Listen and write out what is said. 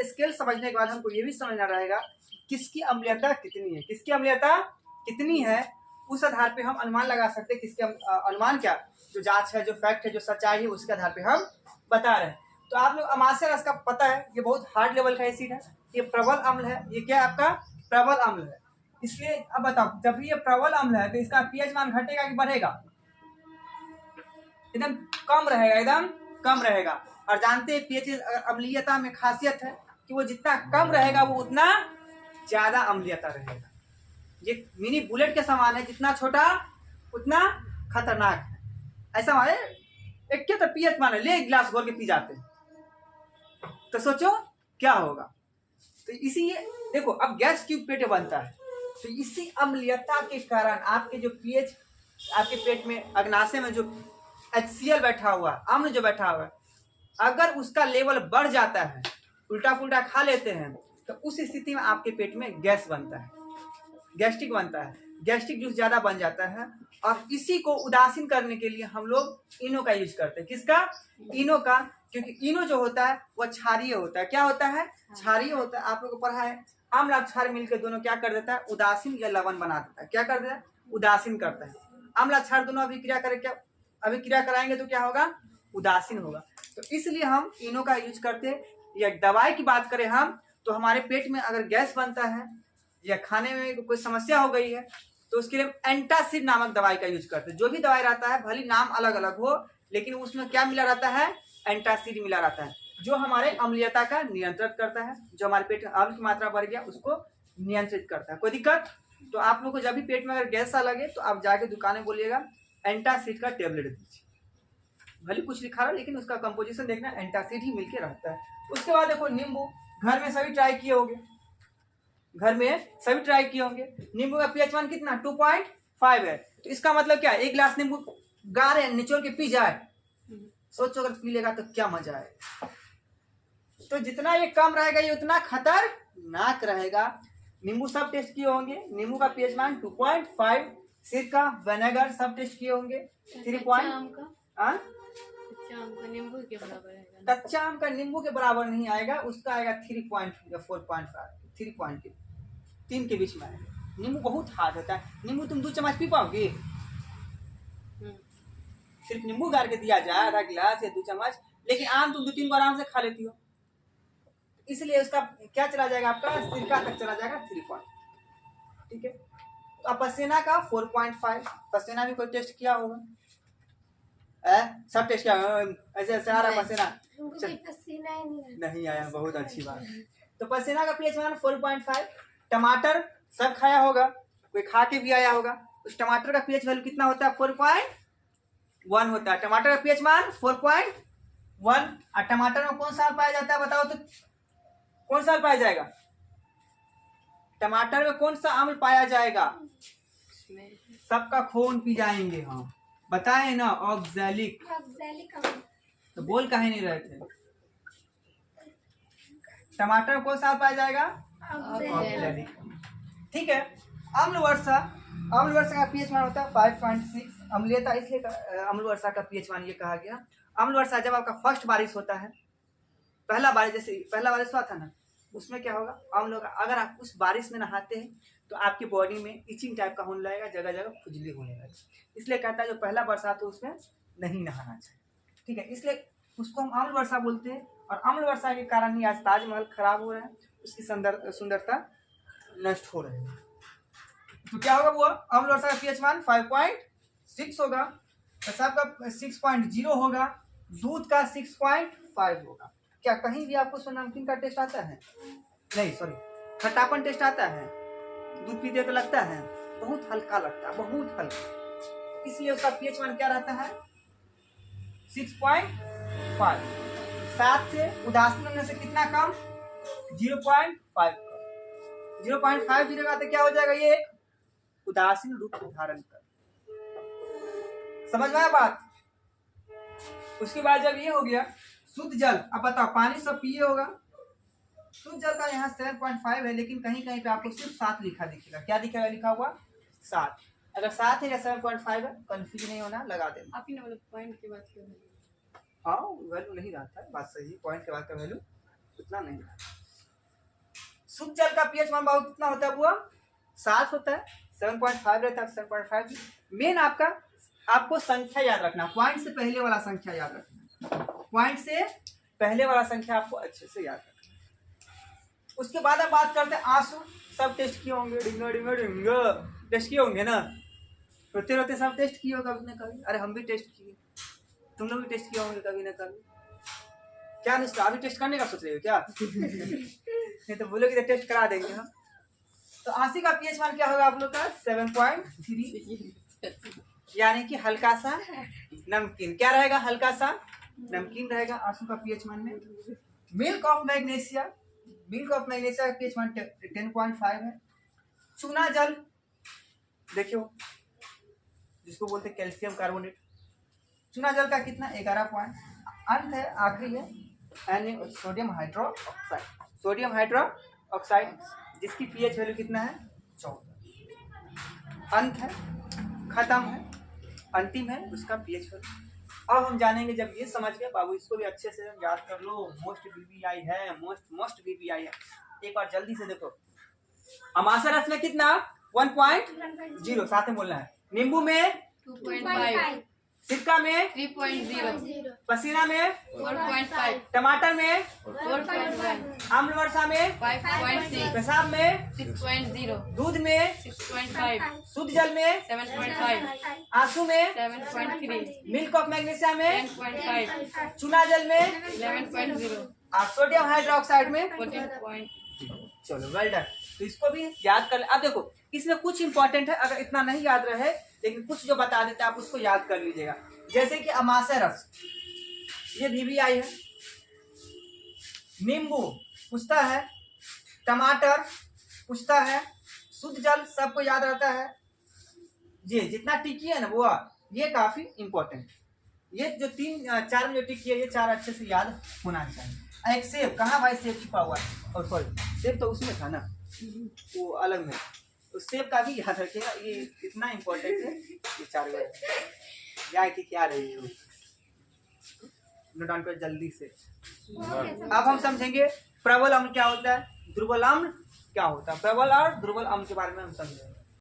Scale समझने के बाद हमको ये भी समझना रहेगा किसकी अम्लीयता कितनी है, किसकी अम्लीयता कितनी है, उस आधार पे हम अनुमान लगा सकते हैं। किसके अनुमान क्या, जो जांच है, जो फैक्ट है, जो सच्चाई है, उसके आधार पे हम बता रहे हैं। तो आप लोग अमाशय रस का पता है, ये बहुत हार्ड लेवल का एसिड है, ये प्रबल अम्ल है। ये क्या है आपका प्रबल अम्ल है। इसलिए अब बताओ, जब ये प्रबल अम्ल है तो इसका पीएच मान घटेगा कि बढ़ेगा? एकदम कम रहेगा, एकदम कम रहेगा। और जानते हैं पीएच अम्लीयता में खासियत है कि वो जितना कम रहेगा वो उतना ज्यादा अम्लीयता रहेगा। ये मिनी बुलेट के समान है, जितना छोटा उतना खतरनाक है। ऐसा माने एक क्या तो पीएच मान ले एक गिलास घोल के पी जाते हैं, तो सोचो क्या होगा। तो इसी देखो अब गैस क्यों पेट बनता है, तो इसी अम्लीयता के कारण आपके जो पीएच, आपके पेट में अग्नाशय में जो HCl बैठा हुआ, अम्ल जो बैठा हुआ है, अगर उसका लेवल बढ़ जाता है, उल्टा पुल्टा खा लेते हैं, तो उस स्थिति में आपके पेट में गैस बनता है, गैस्ट्रिक बनता है, गैस्ट्रिक जूस ज्यादा बन जाता है। और इसी को उदासीन करने के लिए हम लोग इनो का यूज करते हैं। किसका? इनो का। क्योंकि इनो जो होता है वह क्षारीय होता है। क्या होता है? क्षारीय होता है। आप लोगों को पढ़ा है अम्ल और क्षार मिलकर दोनों क्या कर देता है? उदासीन या लवण बना देता है। क्या कर देता है? उदासीन करता है। अम्ल और क्षार दोनों अभिक्रिया करें, क्या अभिक्रिया कराएंगे तो क्या होगा? उदासीन होगा। तो इसलिए हम इनो का यूज करते हैं। या दवाई की बात करें हम, तो हमारे पेट में अगर गैस बनता है या खाने में कोई समस्या हो गई है, तो उसके लिए एंटासिड नामक दवाई का यूज करते हैं। जो भी दवाई रहता है, भले नाम अलग अलग हो, लेकिन उसमें क्या मिला रहता है? एंटासिड मिला रहता है, जो हमारे अम्लीयता का नियंत्रित करता है। जो हमारे पेट में अम्ल की मात्रा बढ़ गया उसको नियंत्रित करता है। कोई दिक्कत? तो आप लोग को जब भी पेट में अगर गैस सा लगे तो आप जाके दुकान में बोलिएगा एंटासिड का टेबलेट दीजिए। भले कुछ लिखा रहा, लेकिन उसका कंपोजिशन देखना, एंटासिड ही मिलके रहता है। उसके बाद देखो नींबू, घर में सभी ट्राई किए होंगे, घर में सभी ट्राई किए होंगे। नींबू का पीएच मान कितना? 2.5 है। तो इसका मतलब क्या है? एक गिलास नींबू गारे निचोड़ के पी जाए, सोचो अगर पी लेगा तो क्या मजा है। तो जितना ये कम रहेगा ये उतना खतरनाक रहेगा। नींबू सब टेस्ट किए होंगे, नींबू का पीएच मान 2.5। सिरका, विनेगर सब टेस्ट किए होंगे। 3 पॉइंट। कच्चा आम का नींबू के बराबर नहीं आएगा, उसका आएगा 3 या 4.5, 3 के बीच में आएगा। नींबू बहुत हार्ड होता है। नींबू तुम 2 चम्मच पी पाओगे? सिर्फ नींबू गार के दिया जाए आधा गिलास या 2 चम्मच, लेकिन आम तुम 2-3 बार आराम से खा लेती हो। इसलिए उसका क्या चला जाएगा? आपका सिरका तक चला जाएगा 3 पॉइंट। ठीक है। तो अब पसीना का 4.5। पसीना भी कोई टेस्ट किया होगा? सब टेस्ट किया? ऐसे ऐसे आ रहा पसीना? पसीना ही नहीं आया, बहुत अच्छी बात। तो पसीना का पीएच मान 4.5। टमाटर सब खाया होगा, कोई खा के भी आया होगा। उस टमाटर का पीएच वैल्यू कितना होता है? 4.1 होता है। टमाटर का पीएच मान 4.1। और टमाटर में कौन सा पाया जाता है बताओ तो? कौन सा पाया जाएगा? टमाटर में कौन सा अम्ल पाया जाएगा? सबका खून पी जाएंगे हम, बताए ना, ऑक्सैलिक। तो बोल काहे नहीं रहे थे? टमाटर में कौन सा पाया जाएगा? ऑक्सैलिक। ठीक है। अम्ल वर्षा, अम्ल वर्षा का पीएच मान होता है 5.6। अम्लीयता इसलिए अम्ल वर्षा का पीएच मान ये कहा गया। अम्ल वर्षा जब आपका फर्स्ट बारिश होता है, पहला बारिश, जैसे पहला बारिश हुआ था ना, उसमें क्या होगा? अम्ल होगा। अगर आप उस बारिश में नहाते हैं तो आपकी बॉडी में इचिंग टाइप का होने लगेगा, जगह जगह खुजली होने लगेगी। इसलिए कहता है जो पहला बरसात हो उसमें नहीं नहाना चाहिए। ठीक है। इसलिए उसको हम अम्ल वर्षा बोलते हैं। और अम्ल वर्षा के कारण ही आज ताजमहल खराब हो रहा है, उसकी सुंदरता नष्ट हो रही है। तो क्या होगा? वो अम्ल वर्षा का पीएच मान 5.6 होगा, पेशाब का 6.0 होगा, दूध का 6.5 होगा। क्या कहीं भी आपको नमकीन का टेस्ट आता है? नहीं, सॉरी, खट्टापन टेस्ट आता है? दूध पीते तो लगता है बहुत हल्का लगता है, बहुत हल्का। इसलिए उसका पीएच मान क्या रहता है? 6.5। 7 से उदासीन होने से कितना कम? 0.5 कम। 0.5 गिरेगा तो क्या हो जाएगा? ये उदासीन रूप धारण कर। समझ में आया बात? उसके बाद जब ये हो गया शुद्ध जल, अब बताओ पानी सब पिए होगा। शुद्ध जल का यहाँ 7.5 है, लेकिन कहीं कहीं पे आपको सिर्फ 7 दिखेगा। क्या दिखेगा? लिखा हुआ 7। अगर 7 है या 7.5 है, कंफ्यूज नहीं होना, लगा देना। आप ही ना पॉइंट के बाद क्यों? हाँ, वैल्यू नहीं रहता है, बात सही है। पॉइंट के बाद का वैल्यू उतना नहीं रहता। शुद्ध जल का पीएच मान बहुत कितना होता है वो 7 होता है, 7.5 रहता है, 7.5। मेन आपको संख्या याद रखना, पॉइंट से पहले वाला संख्या याद रखना, पॉइंट से पहले वाला संख्या आपको अच्छे से याद रखना। उसके बाद हम बात करते हैं आंसू। सब टेस्ट किए होंगे, डिंगा डिंगा डिंगा टेस्ट किए होंगे ना, रोते रोते सब टेस्ट किए हो कभी ना कभी। अरे हम भी टेस्ट किए, तुम लोग भी टेस्ट किए होंगे कभी ना कभी। क्या अनुष्का अभी टेस्ट करने का सोच रहे हो क्या? नहीं तो बोलोगे तो टेस्ट करा देंगे हम। तो आंसू का पीएच मान क्या होगा आप लोग का 7.3, यानी कि हल्का सा नमकीन। क्या रहेगा? हल्का सा नमकीन रहेगा आंसू का पीएच मान में। Milk of magnesia, milk of magnesia का पीएच मान 10.5 है। चूना जल देखियो जिसको बोलते हैं कैल्शियम कार्बोनेट, चूना जल का कितना 11 पॉइंट। अंत है आखिरी है सोडियम हाइड्रोक्साइड, सोडियम हाइड्रोक्साइड जिसकी पीएच वैल्यू कितना है 14। अंत है, खत्म है, अंतिम है उसका पीएच वैल्यू। अब हम जानेंगे, जब ये समझ गए बाबू इसको भी अच्छे से याद कर लो। मोस्ट बीबीआई है, मोस्ट बीबीआई है। एक बार जल्दी से देखो, अमाशय रस में कितना 1.0, साथ में बोलना है। नींबू में 2.5, सिरका में 3.0, पसीना में 4.5, टमाटर में 4.1, आम्ल वर्षा में 5.6, पेशाब में 6.0, दूध में 6.5, शुद्ध जल में 7.5, आंसू में 7.3, मिल्क ऑफ मैग्नीशिया में 10.5, चूना जल में 11.0, और सोडियम हाइड्रोक्साइड में 14. चलो वेल डन। तो इसको भी याद कर ले। अब देखो इसमें कुछ इंपॉर्टेंट है, अगर इतना नहीं याद रहे लेकिन कुछ जो बता देते हैं आप उसको याद कर लीजिएगा। जैसे कि अमाशय रस ये बीबीआई है, नींबू पूछता है, टमाटर पूछता है, शुद्ध जल सबको याद रहता है। ये जितना टिकी है ना वो ये काफी इंपॉर्टेंट। ये जो 3-4 में जो टिकी है ये 4 अच्छे से याद होना चाहिए। एक सेब, कहाँ भाई सेब छिपा हुआ है? और सॉरी सेब तो उसमें था ना, वो अलग में। तो सेब का भी याद रखिएगा, ये इतना इम्पोर्टेंट है। ये 4 या कि क्या रही है नोट डाउन कर जल्दी से। अब हम समझेंगे प्रबल अम्ल क्या होता है, दुर्बल अम्ल क्या होता है। प्रबल और दुर्बल अम्ल के बारे में हम समझेंगे।